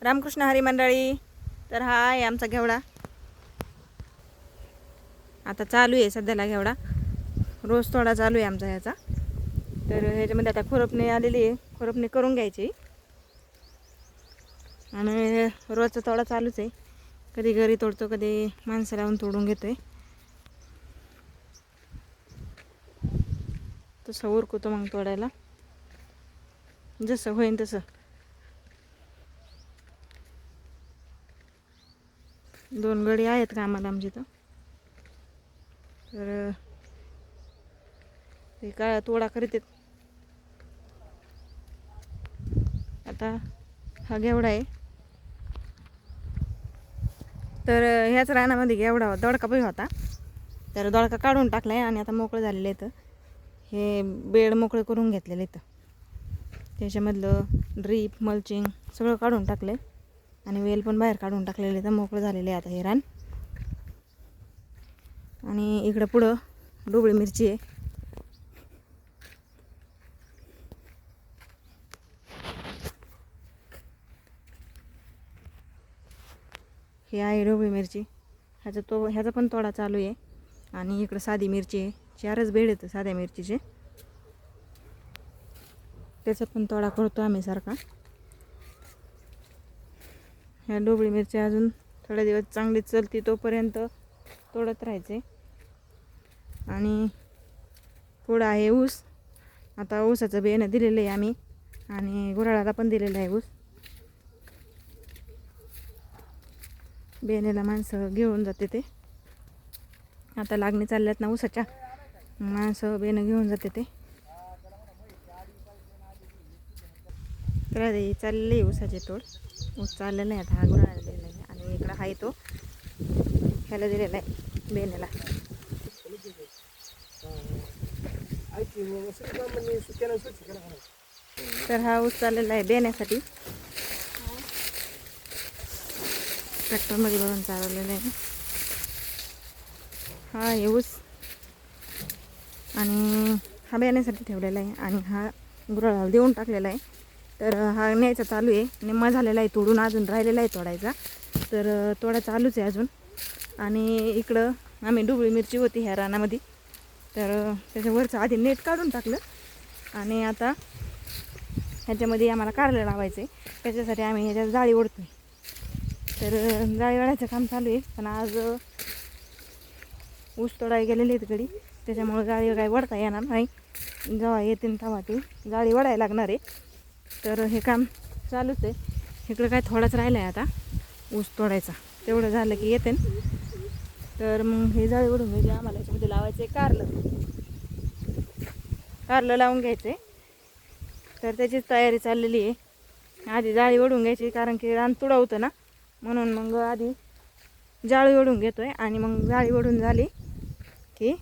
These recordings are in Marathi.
रामकृष्ण हरी मंडळी. तर हा आहे आमचा घेवडा. आता चालू आहे सध्याला घेवडा, रोज थोडा चालू आहे आमचा ह्याचा. तर ह्याच्यामध्ये आता खुरपणी आलेली आहे, खुरपणी करून घ्यायची आणि रोजचा थोडा चालूच आहे. कधी घरी तोडतो, कधी माणसं लावून तोडून घेतोय. तसं उरकतो मग तोडायला, जसं होईन तसं. दोन गडी आहेत कामाला आमच्या इथं. तर ते काय तोडा करीत आहेत. आता हा घेवडा आहे. तर ह्याच रानामध्ये घेवडा दोडका पण होता. तर दोडका काढून टाकलाय आणि आता मोकळं झालेलं आहे. हे बेड मोकळं करून घेतलेलं आहे. त्याच्यामधलं ड्रीप मल्चिंग सगळं काढून टाकलं आणि वेल पण बाहेर काढून टाकलेले. तर मोकळं झालेलं आहे आता हे रान. आणि इकडं पुढं ढोबळी मिरची आहे. ही आहे ढोबळी मिरची. ह्याचा पण तोडा चालू आहे. आणि इकडं साधी मिरची आहे. 4च बेड आहेत साध्या मिरचीचे. त्याचा पण तोडा करतो आम्ही सारखा. ह्या ढोबळी मिरची अजून थोडे दिवस चांगली चलती तोपर्यंत तोडत राहायचे. आणि पुढं आहे ऊस. आता ऊसाचं बियाणं दिलेलं आहे आम्ही आणि गुराळाला पण दिलेलं आहे ऊस. बियाण्याला माणसं घेऊन जाते. ते आता लागणी चालल्यात ना ऊसाच्या, माणसं बियाणं घेऊन जाते ते. तर चालले ऊसाचे तोड. ऊस चाललेला आहे आता. हा गुराळाला दिलेला आहे आणि इकडं आहे तो ह्याला दिलेला आहे बियाण्याला. तर हा ऊस चाललेला आहे बेण्यासाठी. ट्रॅक्टरमध्ये भरून चालवलेला आहे हा हे ऊस. आणि हा बेण्यासाठी ठेवलेला आहे आणि हा गुराळाला देऊन टाकलेला आहे. तर हा न्यायचा चालू आहे. निम्मा झालेला आहे तोडून, अजून राहिलेला आहे तोडायचा. तर तोडा चालूच आहे अजून. आणि इकडं आम्ही ढोबळी मिरची होती ह्या रानामध्ये. तर त्याच्यावरचं आधी नेट काढून टाकलं आणि आता ह्याच्यामध्ये आम्हाला कारलं लावायचं आहे. त्याच्यासाठी आम्ही ह्याच्यात जाळी ओढतो आहे. तर जाळी ओढायचं काम चालू आहे. पण आज ऊस तोडायला गेलेले आहेत गडी, त्याच्यामुळं जाळी काही ओढता येणार नाही. जेव्हा येतील तेव्हा ती जाळी ओढायला लागणार आहे. तर हे काम चालूच आहे. इकडं काय थोडाच राहिला आहे आता ऊस तोडायचा. तेवढं झालं की येते. तर मग हे जाळी ओढून घ्यायची. आम्हाला याच्यामध्ये लावायचं आहे कारलं लावून घ्यायचं आहे. तर त्याचीच तयारी चाललेली आहे. आधी जाळी ओढून घ्यायची, कारण की रान तुडवतं ना, म्हणून मग आधी जाळी ओढून घेतो आहे. आणि मग जाळी ओढून झाली की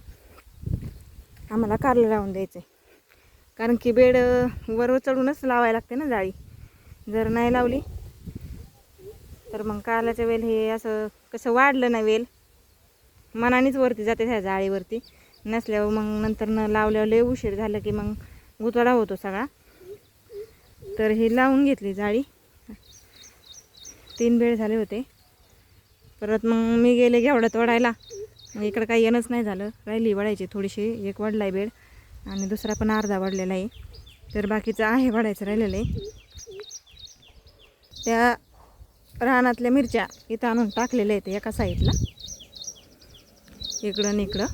आम्हाला कारलं लावून द्यायचं आहे. कारण की बेड वर चढूनच लावायला लागते ना जाळी. जर नाही लावली तर मग कारल्याच्या वेल हे असं कसं वाढलं ना, वेल मनानेच वरती जाते ह्या जाळीवरती. नसल्यावर मग नंतर न लावल्यावर लय उशीर झालं की मग गुतवाडा होतो सगळा. तर हे लावून घेतली जाळी. 3 बेड झाले होते. परत मग मी गेले घेवडा तोडायला. मग इकडं काही येणंच नाही झालं. राहिली वडायची थोडीशी. एक वडला आहे बेड आणि दुसरा पण अर्धा वडलेला आहे. तर बाकीचं आहे वडायचं राहिलेलं आहे. त्या रानातल्या मिरच्या इथं आणून टाकलेल्या आहेत एका साईडला, इकडं आणि इकडं.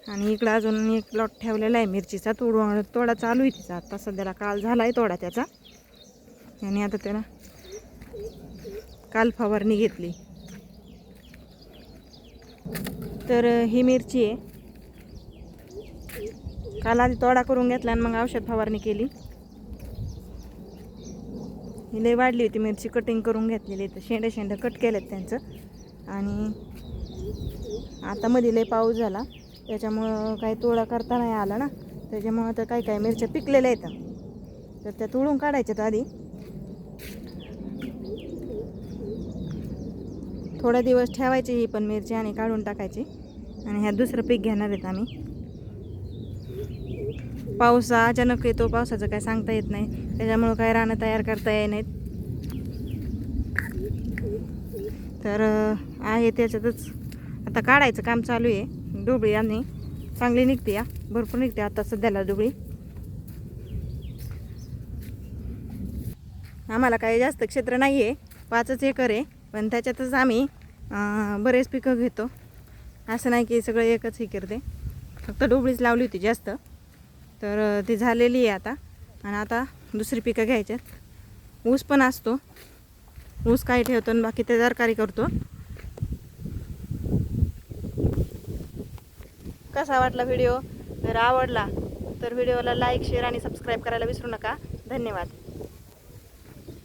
आणि इकडं अजून एक प्लॉट ठेवलेला आहे मिरचीचा. तोडा चालू आहे तिचा आता सध्याला. काल झाला आहे तोडा त्याचा. आणि आता त्याला काल फवारणी घेतली. तर ही मिरची आहे. काल आधी तोडा करून घेतला आणि मग औषध फवारणी केली. ही लई वाढली होती मिरची. कटिंग करून घेतलेली. तर शेंडं कट केलेत त्यांचं. आणि आता मध्ये लई पाऊस झाला, त्याच्यामुळं काही तोडा करता नाही आला ना. त्याच्यामुळं तर काही मिरच्या पिकलेल्या आहेत. तर त्या तोडून काढायच्यात आधी. थोडा दिवस ठेवायची ही पण मिरची आणि काढून टाकायची. आणि ह्या दुसरं पीक घेणार आहेत आम्ही. पाऊस अचानक येतो, पावसाचं काय सांगता येत नाही. त्याच्यामुळं काय रानं तयार करता येत नाहीत. तर आहे त्याच्यातच आता काढायचं काम चालू आहे. डोबळी आणि चांगली निघते या, भरपूर निघते आता सध्याला डोबळी. आम्हाला काही जास्त क्षेत्र नाही आहे, 5 एकर आहे, पण त्याच्यातच आम्ही बरेच पिकं घेतो. असं नाही की सगळं एकच हे करते. फक्त डोबळीच लावली होती जास्त, तर ती झालेली आहे आता. आणि आता दुसरी पिकं घ्यायच्यात. ऊस पण असतो, ऊस काही ठेवतो आणि बाकी ते तरकारी करतो. कसा वाटला व्हिडिओ? जर आवडला तर व्हिडिओला लाईक, शेअर आणि सबस्क्राईब करायला विसरू नका. धन्यवाद.